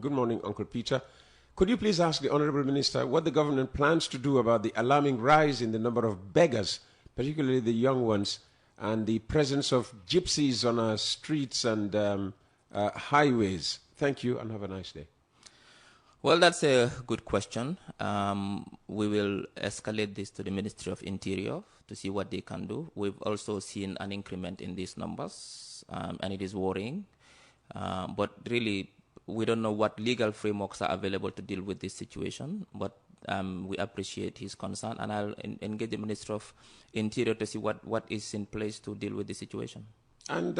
Good morning, Uncle Peter. Could you please ask the Honorable Minister what the government plans to do about the alarming rise in the number of beggars, particularly the young ones, and the presence of gypsies on our streets and highways? Thank you, and have a nice day. Well, that's a good question. We will escalate this to the Ministry of Interior to see what they can do. We've also seen an increment in these numbers, and it is worrying. But really, we don't know what legal frameworks are available to deal with this situation, but we appreciate his concern, and I'll engage the Minister of Interior to see what is in place to deal with the situation. And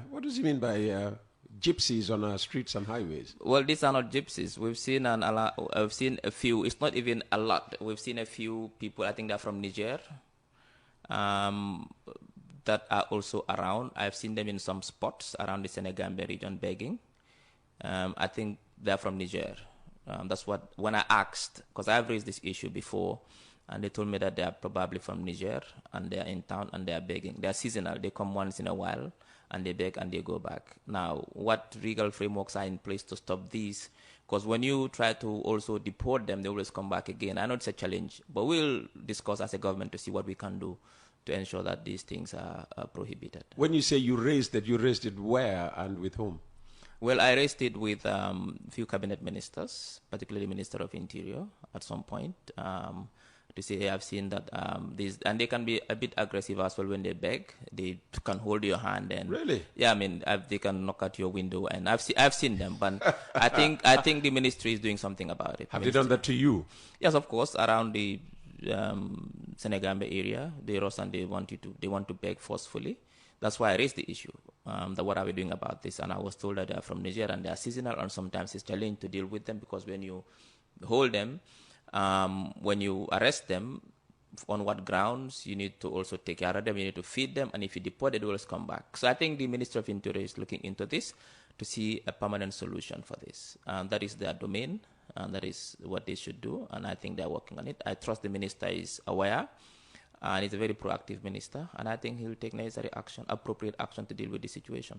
what does he mean by gypsies on our streets and highways? Well, these are not gypsies. We've seen a few. It's not even a lot. We've seen a few people. I think they're from Niger. That are also around. I've seen them in some spots around the Senegambia region begging. I think they're from Niger. That's what, when I asked, because I've raised this issue before, and they told me that they are probably from Niger, and they are in town, and they are begging. They are seasonal. They come once in a while, and they beg, and they go back. Now, what legal frameworks are in place to stop these? Because when you try to also deport them, they always come back again. I know it's a challenge, but we'll discuss as a government to see what we can do to ensure that these things are prohibited. When you say you raised it where and with whom? Well, I raised it with a few cabinet ministers, particularly Minister of Interior, at some point, to say, hey, I've seen that these, and they can be a bit aggressive as well when they beg. They can hold your hand and really, yeah, I mean, they can knock at your window, and I've seen them, but I think the ministry is doing something about it. Have they done that to you? Yes, of course, around the Senegambia area, they rush and they want to beg forcefully. That's why I raised the issue. What are we doing about this? And I was told that they are from Niger and they are seasonal, and sometimes it's challenging to deal with them because when you hold them, when you arrest them, on what grounds, you need to also take care of them, you need to feed them, and if you deport, they always come back. So I think the Ministry of Interior is looking into this to see a permanent solution for this. That is their domain, and that is what they should do, and I think they're working on it. I trust the minister is aware, and he's a very proactive minister, and I think he'll take necessary action, appropriate action to deal with the situation.